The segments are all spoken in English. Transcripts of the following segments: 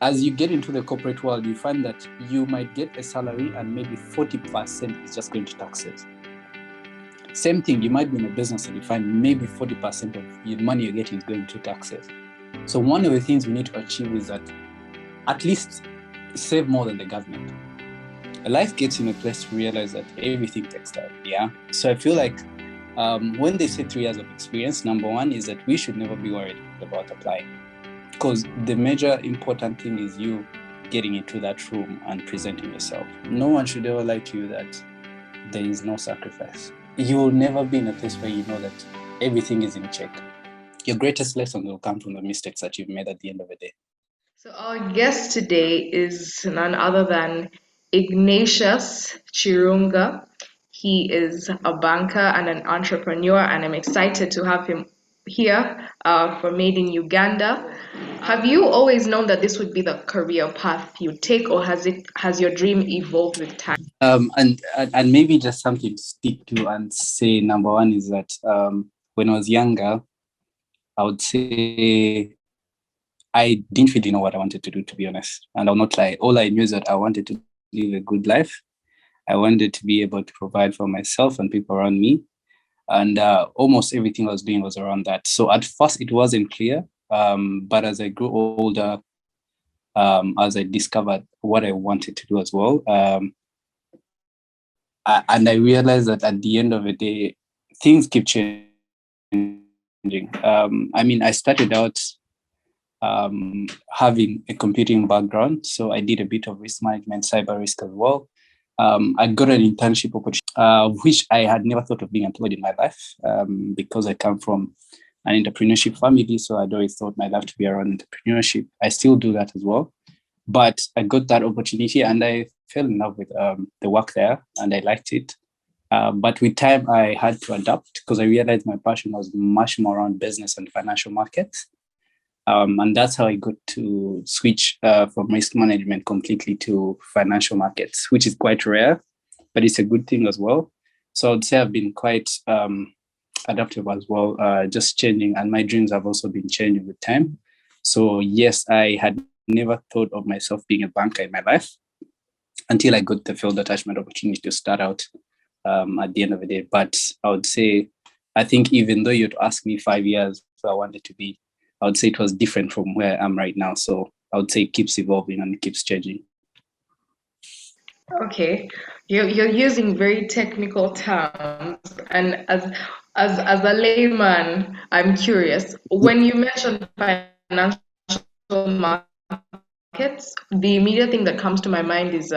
as you get into the corporate world, you find that you might get a salary and maybe 40% is just going to taxes. Same thing, you might be in a business and you find maybe 40% of your money you're getting is going to taxes. So one of the things we need to achieve is that at least save more than the government. Life gets in a place to realize that everything takes time. Yeah. So I feel like when they say 3 years of experience, number one is that we should never be worried about applying, because the major important thing is you getting into that room and presenting yourself. No one should ever lie to you that there is no sacrifice. You will never be in a place where you know that everything is in check. Your greatest lesson will come from the mistakes that you've made at the end of the day. So our guest today is none other than Ignatious Chirunga. He is a banker and an entrepreneur, and I'm excited to have him here for Made in Uganda. Have you always known that this would be the career path you take, or has your dream evolved with time? And maybe just something to stick to and say, number one is that when I was younger, I would say I didn't really know what I wanted to do, to be honest. And I'll not lie. All I knew is that I wanted to live a good life. I wanted to be able to provide for myself and people around me. And almost everything I was doing was around that. So at first it wasn't clear. But as I grew older, as I discovered what I wanted to do as well, and I realized that at the end of the day, things keep changing. I mean, I started out having a computing background, so I did a bit of risk management, cyber risk as well. I got an internship opportunity, which I had never thought of being employed in my life, because I come from an entrepreneurship family, so I'd always thought my life to be around entrepreneurship. I still do that as well, but I got that opportunity and I fell in love with the work there and I liked it. But with time, I had to adapt because I realized my passion was much more around business and financial markets. And that's how I got to switch from risk management completely to financial markets, which is quite rare, but it's a good thing as well. So I'd say I've been quite adaptable as well, just changing. And my dreams have also been changing with time. So yes, I had never thought of myself being a banker in my life until I got the field attachment opportunity to start out at the end of the day. But I would say, I think even though you'd ask me 5 years where I wanted to be, I would say it was different from where I am right now. So I would say it keeps evolving and it keeps changing. Okay, you're using very technical terms, and as a layman, I'm curious. When you mentioned financial markets, the immediate thing that comes to my mind is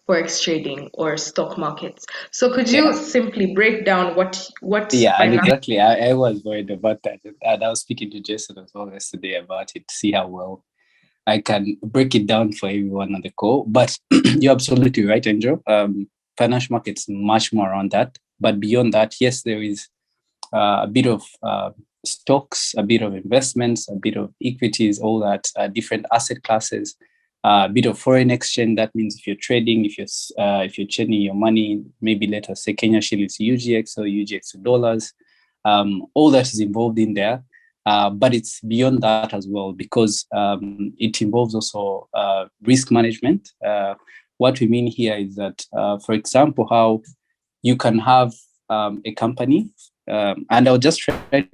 forex trading or stock markets. So could you Yeah. simply break down what Yeah, and financial? exactly. I was worried about that. And I was speaking to Jason as well yesterday about it, to see how well I can break it down for everyone on the call. But you're absolutely right, Angel. Financial markets much more around that. But beyond that, yes, there is a bit of stocks, a bit of investments, a bit of equities, all that, different asset classes, a bit of foreign exchange. That means if you're trading, if you're changing your money, maybe let us say Kenya shillings to UGX or UGX to dollars, all that is involved in there. But it's beyond that as well, because it involves also risk management. What we mean here is that, for example, how you can have a company, and I'll just try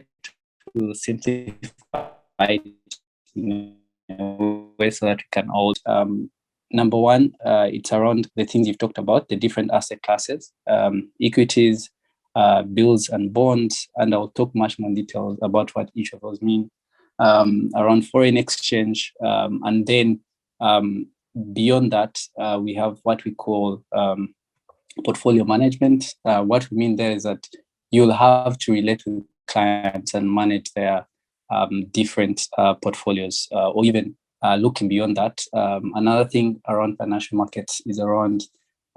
to simplify it in a way so that we can all. Number one, it's around the things you've talked about, the different asset classes, equities, bills and bonds, and I'll talk much more in detail about what each of those mean, around foreign exchange, and then beyond that, we have what we call portfolio management. What we mean there is that you'll have to relate with clients and manage their different portfolios, or even looking beyond that. Another thing around financial markets is around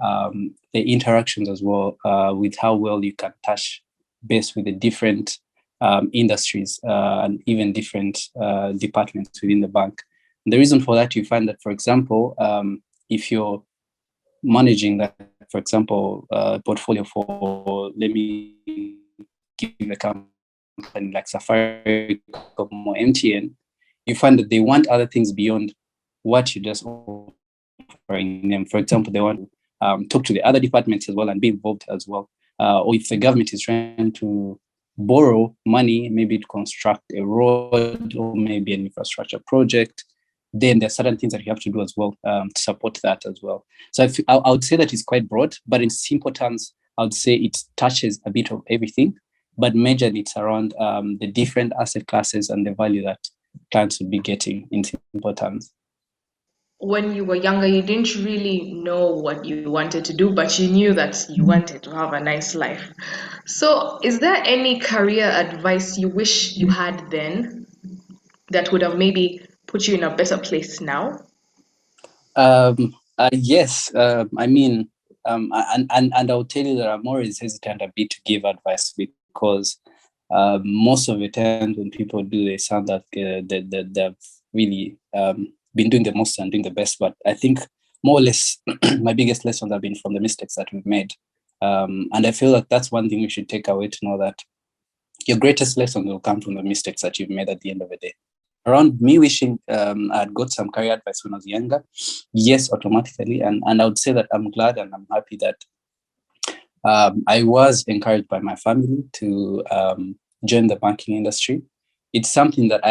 the interactions as well, with how well you can touch base with the different industries and even different departments within the bank. And the reason for that, you find that, for example, if you're managing that, for example, portfolio for, let me give a company like Safaricom or MTN, you find that they want other things beyond what you're just offering them. For example, they want to talk to the other departments as well and be involved as well. Or if the government is trying to borrow money, maybe to construct a road or maybe an infrastructure project, then there's certain things that you have to do as well to support that as well. So I would say that it's quite broad, but in simple terms, I would say it touches a bit of everything, but majorly it's around the different asset classes and the value that clients would be getting in simple terms. When you were younger, you didn't really know what you wanted to do, but you knew that you wanted to have a nice life. So, is there any career advice you wish you had then that would have maybe put you in a better place now? Yes. I mean, and I'll tell you that I'm always hesitant a bit to give advice because most of the times when people do, they sound like they've really been doing the most and doing the best. But I think more or less my biggest lessons have been from the mistakes that we've made. And I feel like that's one thing we should take away, to know that your greatest lesson will come from the mistakes that you've made at the end of the day. Around me wishing I'd got some career advice when I was younger, yes, automatically. And I would say that I'm glad and I'm happy that I was encouraged by my family to join the banking industry. It's something that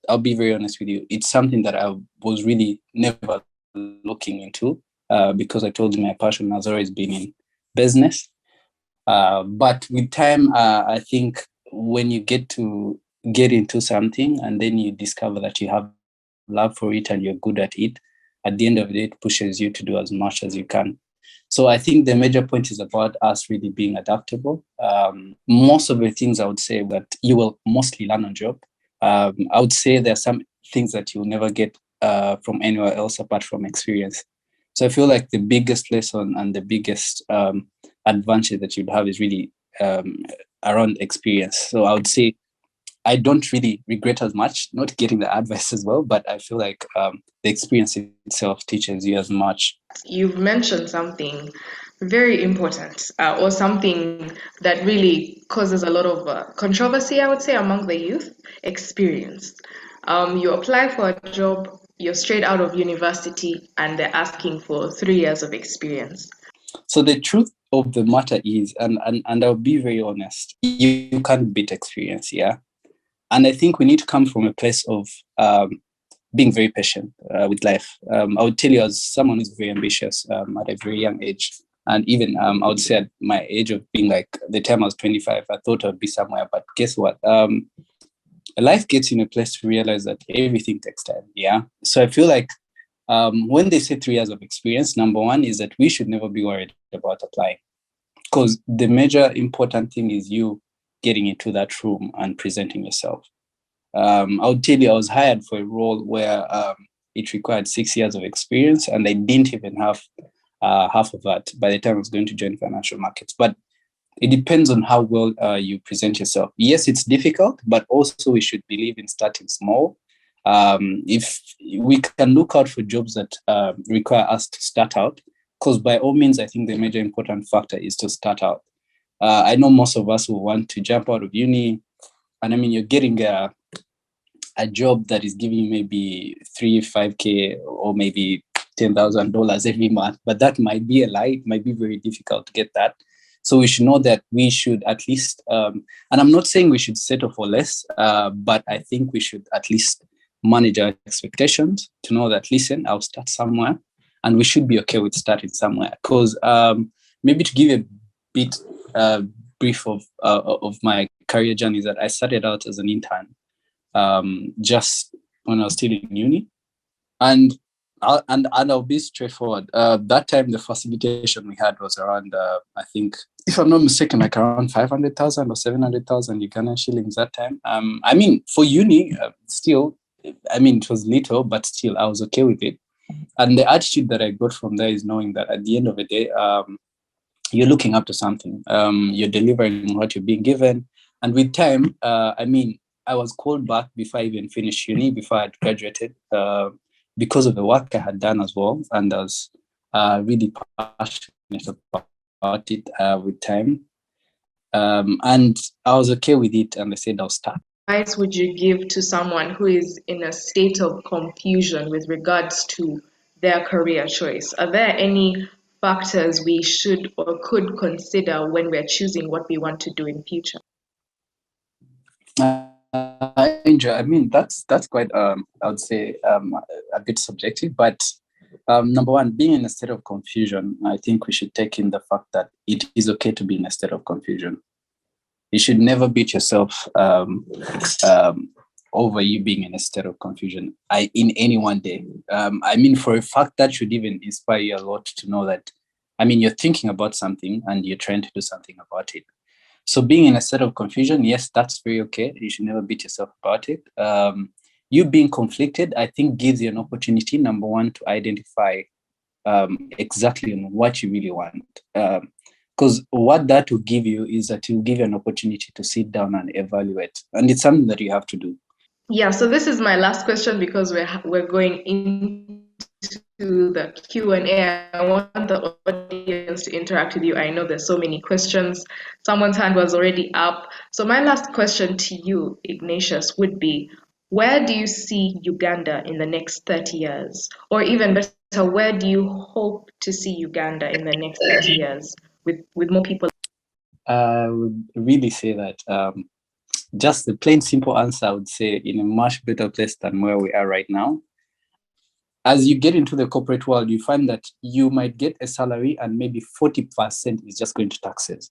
I'll be very honest with you. It's something that I was really never looking into because I told you my passion has always been in business. But with time, I think when you get into something and then you discover that you have love for it and you're good at it, at the end of the day, it pushes you to do as much as you can. So I think the major point is about us really being adaptable. Most of the things I would say that you will mostly learn on job. I would say there are some things that you'll never get from anywhere else apart from experience. So I feel like the biggest lesson and the biggest advantage that you'd have is really around experience. So I would say I don't really regret as much not getting the advice as well, but I feel like the experience itself teaches you as much. You've mentioned something very important, or something that really causes a lot of controversy, I would say, among the youth: experience. You apply for a job, you're straight out of university, and they're asking for 3 years of experience. So the truth of the matter is, and I'll be very honest, you can't beat experience, yeah? And I think we need to come from a place of being very patient with life. I would tell you, as someone who's very ambitious at a very young age, and even I would say at my age of being like the time I was 25, I thought I'd be somewhere. But guess what? Life gets you in a place to realize that everything takes time. Yeah. So I feel like when they say 3 years of experience, number one is that we should never be worried about applying, because the major important thing is you getting into that room and presenting yourself. I would tell you, I was hired for a role where it required 6 years of experience, and I didn't even have half of that by the time I was going to join financial markets. But it depends on how well you present yourself. Yes, it's difficult, but also we should believe in starting small. If we can look out for jobs that require us to start out, because by all means, I think the major important factor is to start out. I know most of us will want to jump out of uni, and I mean, you're getting a job that is giving you maybe 5K or maybe $10,000 every month, but that might be a lie. It might be very difficult to get that. So we should know that we should at least, and I'm not saying we should settle for less, but I think we should at least manage our expectations to know that, listen, I'll start somewhere, and we should be okay with starting somewhere. Because maybe to give a bit brief of my career journey, is that I started out as an intern just when I was still in uni, and I'll be straightforward. That time, the facilitation we had was around, I think, if I'm not mistaken, like around 500,000 or 700,000 Ugandan shillings that time. I mean, for uni, still, I mean, it was little, but still, I was okay with it. And the attitude that I got from there is knowing that at the end of the day, you're looking up to something. You're delivering what you're being given. And with time, I mean, I was called back before I even finished uni, before I graduated, because of the work I had done as well. And I was really passionate about it with time. And I was okay with it. And I said, I'll start. advice would you give to someone who is in a state of confusion with regards to their career choice? Are there any factors we should or could consider when we're choosing what we want to do in future? Andrew, I mean, that's quite, I would say, a bit subjective, but number one, being in a state of confusion, I think we should take in the fact that it is okay to be in a state of confusion. You should never beat yourself over you being in a state of confusion in any one day. I mean, for a fact, that should even inspire you a lot to know that, I mean, you're thinking about something and you're trying to do something about it. So being in a state of confusion, yes, that's very okay. You should never beat yourself about it. You being conflicted, I think, gives you an opportunity, number one, to identify exactly what you really want. Because what that will give you is that it will give you an opportunity to sit down and evaluate. And it's something that you have to do. Yeah, so this is my last question because we're going into the Q&A. I want the audience to interact with you. I know there's so many questions. Someone's hand was already up. So my last question to you, Ignatius, would be, where do you see Uganda in the next 30 years? Or even better, where do you hope to see Uganda in the next 30 years with more people? I would really say that just the plain simple answer, I would say, in a much better place than where we are right now. As you get into the corporate world, you find that you might get a salary and maybe 40% is just going to taxes.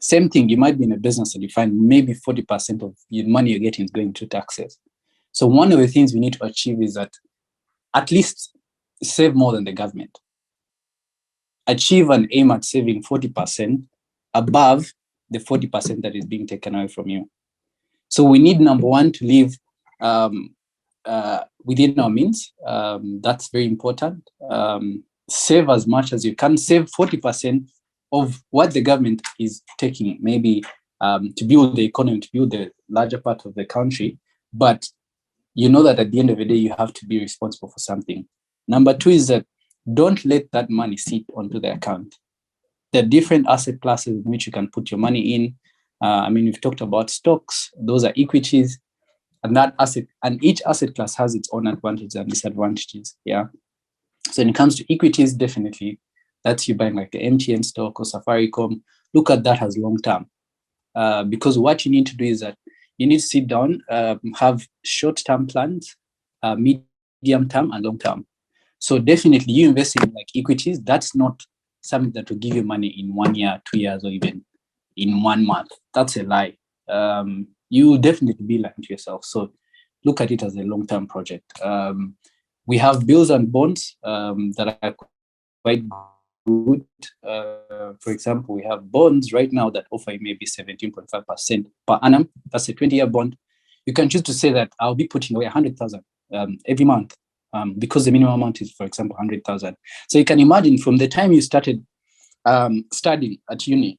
Same thing, you might be in a business and you find maybe 40% of your money you're getting is going to taxes. So one of the things we need to achieve is that at least save more than the government. Achieve and aim at saving 40% above the 40% that is being taken away from you. So we need, number one, to live within our means. That's very important. Save as much as you can. Save 40% of what the government is taking, maybe to build the economy, to build the larger part of the country. But you know that at the end of the day, you have to be responsible for something. Number two is that don't let that money sit onto the account. There are different asset classes in which you can put your money in. I mean, we've talked about stocks, those are equities, and each asset class has its own advantages and disadvantages. Yeah. So when it comes to equities, definitely that's you buying like the MTN stock or Safaricom. Look at that as long term. Because what you need to do is that you need to sit down, have short-term plans, medium term and long term. So definitely you invest in like equities, that's not something that will give you money in 1 year, 2 years, or even in 1 month. That's a lie. You will definitely be lying to yourself. So look at it as a long-term project. We have bills and bonds that are quite good. For example, we have bonds right now that offer maybe 17.5% per annum. That's a 20-year bond. You can choose to say that I'll be putting away 100,000 every month because the minimum amount is, for example, 100,000. So you can imagine from the time you started studying at uni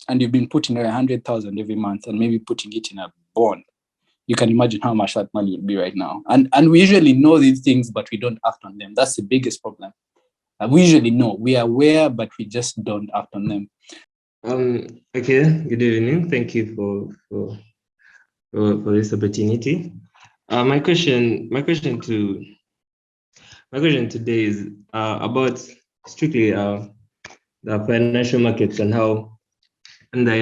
and you've been putting away 100,000 every month and maybe putting it in a bond, you can imagine how much that money would be right now. And we usually know these things, but we don't act on them. That's the biggest problem. We usually know, we are aware, but we just don't act on them. Okay, good evening. Thank you for this opportunity. My question today is about strictly the financial markets and how, and the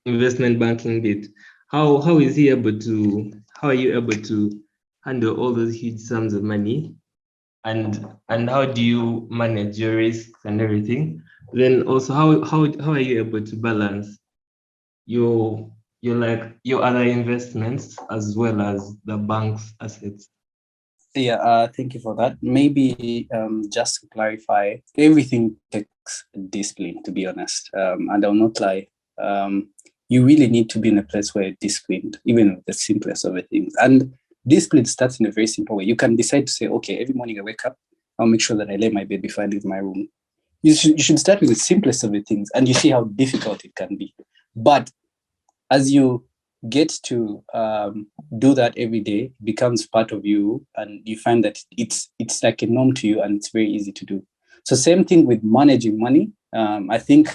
investment banking bit. How are you able to handle all those huge sums of money, and how do you manage your risks and everything? Then also how are you able to balance your other investments as well as the bank's assets? Yeah, thank you for that. Maybe just to clarify, everything takes discipline, to be honest. And I'll not lie. You really need to be in a place where you're disciplined, even with the simplest of the things. And discipline starts in a very simple way. You can decide to say, okay, every morning I wake up, I'll make sure that I lay my bed before I leave my room. You should start with the simplest of the things, and you see how difficult it can be. But as you get to do that every day, it becomes part of you, and you find that it's like a norm to you, and it's very easy to do. So same thing with managing money. I think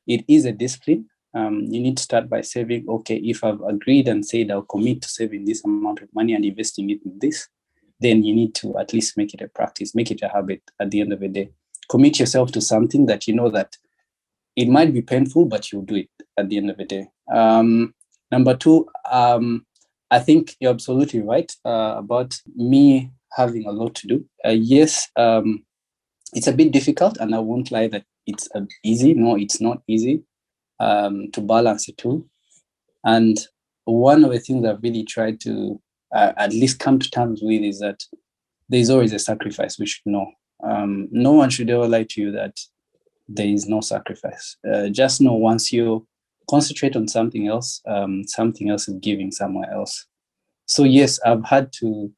it is a discipline. You need to start by saving. Okay, if I've agreed and said I'll commit to saving this amount of money and investing it in this, then you need to at least make it a practice, make it a habit at the end of the day. Commit yourself to something that you know that it might be painful, but you'll do it at the end of the day. Number two, I think you're absolutely right about me having a lot to do. Yes, it's a bit difficult, and I won't lie that it's easy. No, it's not easy to balance the two. And one of the things I've really tried to at least come to terms with is that there's always a sacrifice. We should know. No one should ever lie to you that there is no sacrifice. Just know once you concentrate on something else is giving somewhere else. So yes, I've had to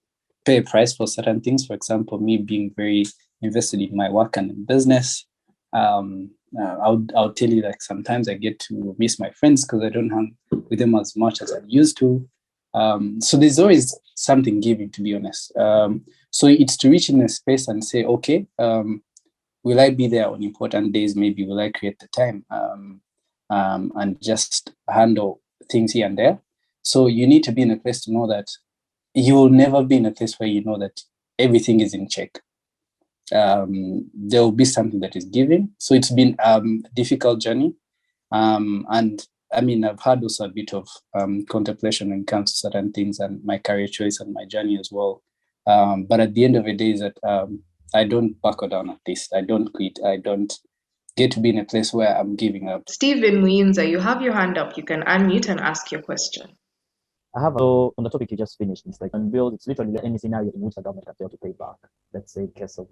pay a price for certain things. For example, me being very invested in my work and in business. I'll tell you, like, sometimes I get to miss my friends because I don't hang with them as much as I used to. So there's always something giving, to be honest. So it's to reach in a space and say, okay, will I be there on important days? Maybe will I create the time and just handle things here and there? So you need to be in a place to know that you will never be in a place where you know that everything is in check. There will be something that is giving. So it's been a difficult journey. And I mean, I've had also a bit of contemplation when it comes to certain things and my career choice and my journey as well. But at the end of the day, is that I don't buckle down at this. I don't quit. I don't get to be in a place where I'm giving up. Stephen Muinza, you have your hand up. You can unmute and ask your question. I have on the topic you just finished. It's like unbuild. It's literally any scenario in which the government can fail to pay back. Let's say case of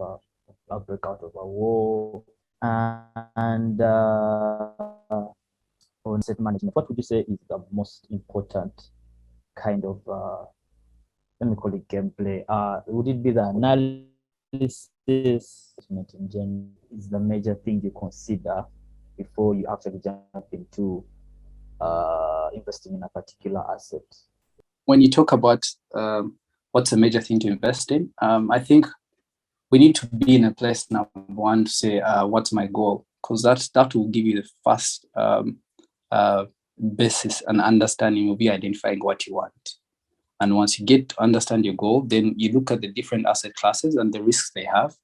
a breakout of a war and on asset management. What would you say is the most important kind of let me call it gameplay? Would it be the analysis? In general is the major thing you consider before you actually jump into investing in a particular asset. When you talk about what's a major thing to invest in, I think we need to be in a place, number one, to say what's my goal, because that will give you the first basis and understanding will be identifying what you want. And once you get to understand your goal, then you look at the different asset classes and the risks they have,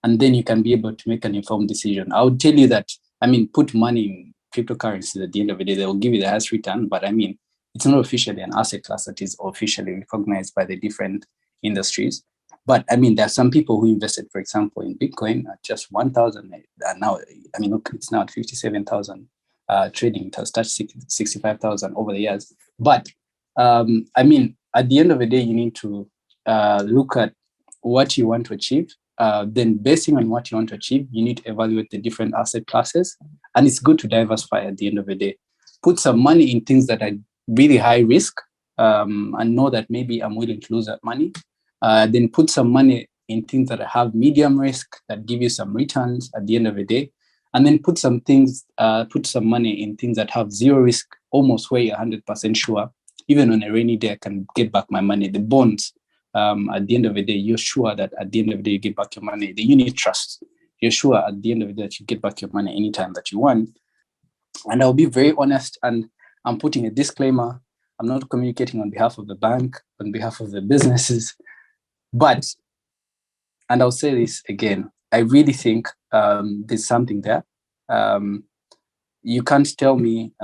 and then you can be able to make an informed decision. I would tell you that, I mean, put money in cryptocurrencies. At the end of the day, they will give you the highest return, but I mean, it's not officially an asset class that is officially recognized by the different industries. But I mean, there are some people who invested, for example, in Bitcoin at just 1,000. Now, I mean, look, it's now at 57,000 trading. It has touched 65,000 over the years. But I mean, at the end of the day, you need to look at what you want to achieve. Then basing on what you want to achieve, you need to evaluate the different asset classes. And it's good to diversify at the end of the day. Put some money in things that are really high risk and know that maybe I'm willing to lose that money. Then put some money in things that have medium risk that give you some returns at the end of the day. And then put some money in things that have zero risk, almost where you're 100% sure. Even on a rainy day, I can get back my money. The bonds, at the end of the day, you're sure that at the end of the day, you get back your money. The unit trust, you're sure at the end of the day that you get back your money anytime that you want. And I'll be very honest, and I'm putting a disclaimer. I'm not communicating on behalf of the bank, on behalf of the businesses. But, and I'll say this again, I really think there's something there. You can't tell me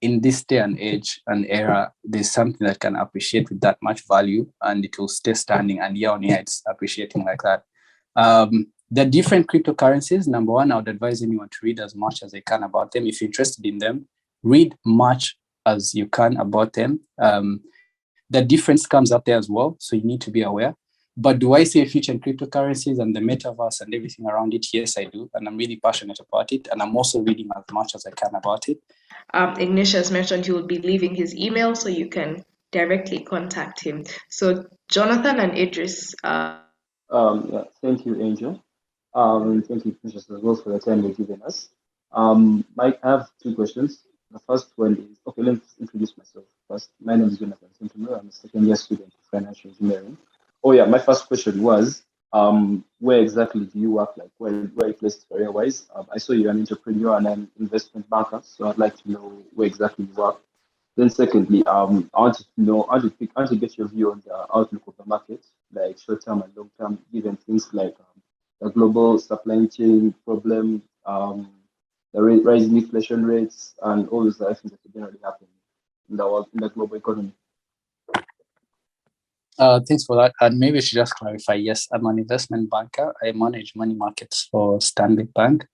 in this day and age and era, there's something that can appreciate with that much value and it will stay standing, and year on year it's appreciating like that. The different cryptocurrencies, number one, I would advise anyone to read as much as they can about them. If you're interested in them, read much as you can about them. The difference comes up there as well, so you need to be aware. But do I see a future in cryptocurrencies and the metaverse and everything around it? Yes, I do. And I'm really passionate about it. And I'm also reading as much as I can about it. Ignatious mentioned he will be leaving his email so you can directly contact him. So Jonathan and Idris. Thank you, Angel. Thank you, Precious, as well, for the time you're giving us. Mike, I have two questions. The first one is, okay, let's introduce myself first. My name is Jonathan. I'm a second-year student of financial engineering. Oh yeah, my first question was, Where exactly do you work? Like where you placed career-wise? I saw you're an entrepreneur and an investment banker, so I'd like to know where exactly you work. Then secondly, I want to know, I want to get your view on the outlook of the market, like short-term and long-term, given things like the global supply chain problem, the rising inflation rates, and all those other things that are generally happening in the world, in the global economy. Thanks for that. And maybe I should just clarify. Yes, I'm an investment banker. I manage money markets for Stanbic Bank.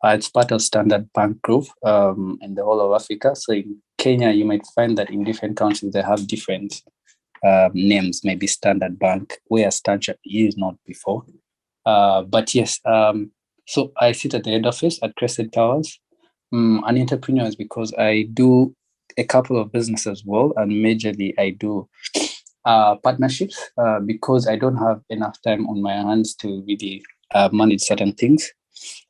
It's part of Standard Bank Group in the whole of Africa. So in Kenya, you might find that in different countries, they have different names, maybe Standard Bank, where Standard is not before. But yes, so I sit at the head office at Crescent Towers. An entrepreneur is because I do a couple of businesses as well, and majorly I do partnerships because I don't have enough time on my hands to really manage certain things.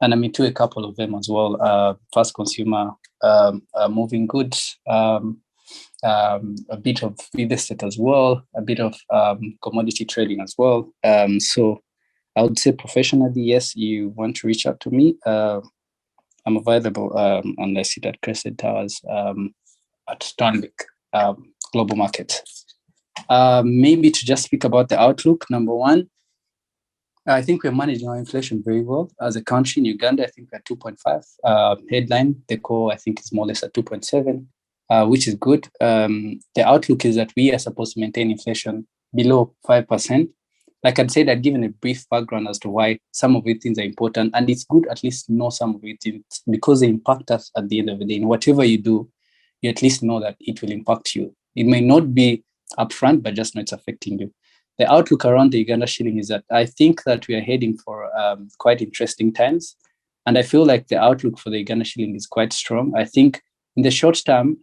And I'm into a couple of them as well. Fast consumer, moving goods, a bit of real estate as well, a bit of commodity trading as well. So I would say professionally, yes, you want to reach out to me. I'm available and I sit at Crescent Towers at Stanbic Global Markets. Maybe to just speak about the outlook, number one, I think we're managing our inflation very well. As a country in Uganda, I think we're at 2.5. Headline, the core, I think, is more or less at 2.7, which is good. The outlook is that we are supposed to maintain inflation below 5%. Like I'd say that given a brief background as to why some of these things are important, and it's good at least know some of it because they impact us at the end of the day. In whatever you do, you at least know that it will impact you. It may not be upfront, but just know it's affecting you. The outlook around the Uganda shilling is that I think that we are heading for quite interesting times. And I feel like the outlook for the Uganda shilling is quite strong. I think in the short term,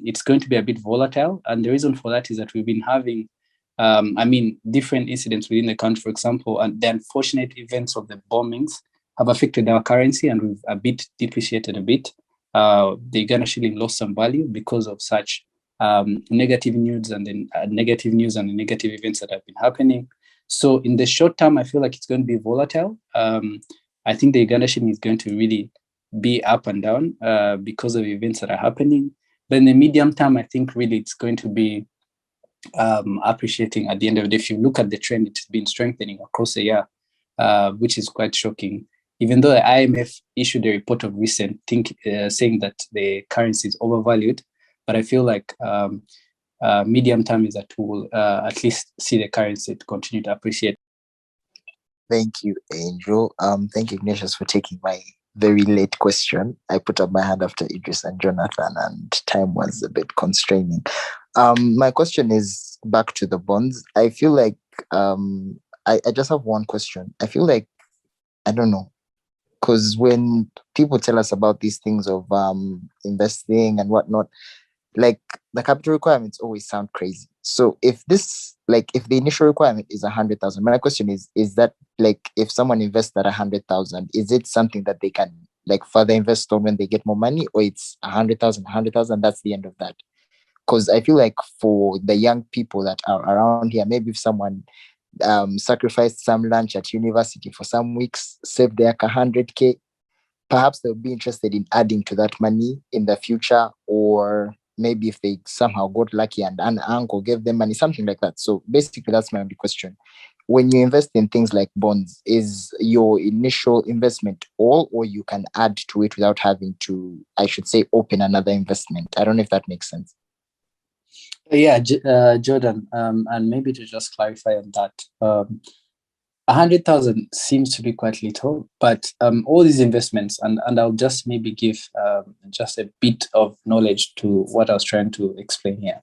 it's going to be a bit volatile. And the reason for that is that we've been having, different incidents within the country, for example, and the unfortunate events of the bombings have affected our currency and we've a bit depreciated a bit. The Uganda shilling lost some value because of such negative news and the negative events that have been happening. So in the short term, I feel like it's going to be volatile. I think the Uganda shilling is going to really be up and down because of events that are happening. But in the medium term, I think really it's going to be appreciating at the end of the day. If you look at the trend, it's been strengthening across the year, which is quite shocking. Even though the IMF issued a report of recent saying that the currency is overvalued, but I feel like medium term is that we'll at least see the currency to continue to appreciate. Thank you, Angel. Thank you, Ignatius, for taking my very late question. I put up my hand after Idris and Jonathan, and time was a bit constraining. My question is back to the bonds. I feel like I just have one question. I feel like, I don't know, because when people tell us about these things of investing and whatnot, like the capital requirements always sound crazy. So if this, like if the initial requirement is 100,000, my question is that like if someone invests at 100,000, is it something that they can like further invest on when they get more money, or it's 100,000, that's the end of that? Because I feel like for the young people that are around here, maybe if someone sacrificed some lunch at university for some weeks, saved their 100K, perhaps they'll be interested in adding to that money in the future, or maybe if they somehow got lucky and an uncle gave them money, something like that. So basically, that's my only question. When you invest in things like bonds, is your initial investment all, or you can add to it without having to, I should say, open another investment? I don't know if that makes sense. Yeah, Jordan, and maybe to just clarify on that, 100,000 seems to be quite little, but all these investments, and I'll just maybe give just a bit of knowledge to what I was trying to explain here.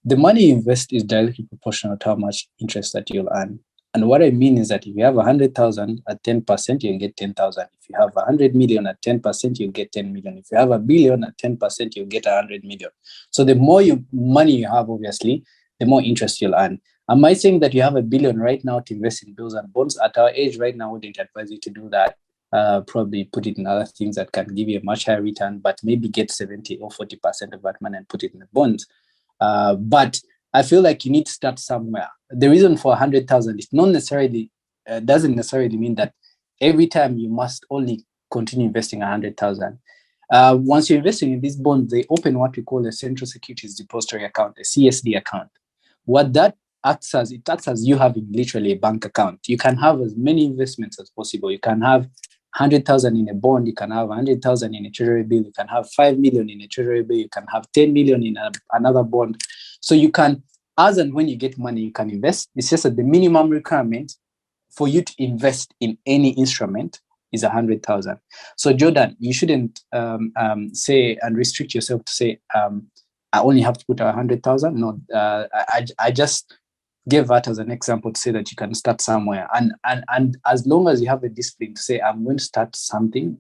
The money you invest is directly proportional to how much interest that you'll earn. And what I mean is that if you have 100,000 at 10%, you'll get 10,000. If you have 100 million at 10%, you'll get 10 million. If you have a billion at 10%, you'll get 100 million. So the more money you have, obviously, the more interest you'll earn. Am I saying that you have $1 billion right now to invest in bills and bonds? At our age right now, I wouldn't advise you to do that. Probably put it in other things that can give you a much higher return, but maybe get 70 or 40% of that money and put it in the bonds. But I feel like you need to start somewhere. The reason for 100,000 is not necessarily doesn't necessarily mean that every time you must only continue investing 100,000. Once you're investing in these bonds, they open what we call a Central Securities Depository account, a CSD account. What that acts as, it acts as you having literally a bank account. You can have as many investments as possible. You can have 100,000 in a bond, you can have 100,000 in a treasury bill, you can have 5 million in a treasury bill, you can have 10 million in another bond. So you can, as and when you get money, you can invest. It's just that the minimum requirement for you to invest in any instrument is 100,000. So Jordan, you shouldn't say and restrict yourself to say, I only have to put 100,000. No, I just gave that as an example to say that you can start somewhere. And as long as you have a discipline to say, I'm going to start something,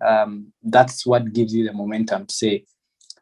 that's what gives you the momentum to say,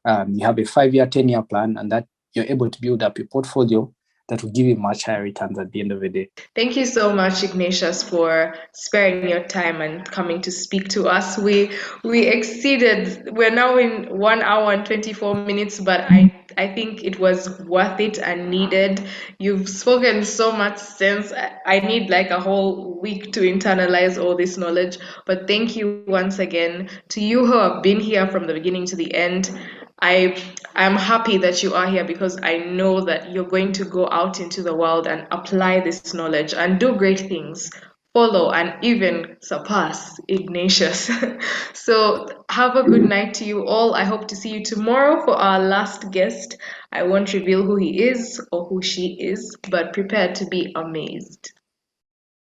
you have a 5-year, 10-year plan, and that you're able to build up your portfolio that will give you much higher returns at the end of the day. Thank you so much, Ignatius, for sparing your time and coming to speak to us. We exceeded. We're now in 1 hour and 24 minutes, but I think it was worth it and needed. You've spoken so much sense. I need like a whole week to internalize all this knowledge. But thank you once again to you who have been here from the beginning to the end. I'm happy that you are here because I know that you're going to go out into the world and apply this knowledge and do great things, follow and even surpass Ignatius. So have a good night to you all. I hope to see you tomorrow for our last guest. I won't reveal who he is or who she is, but prepare to be amazed.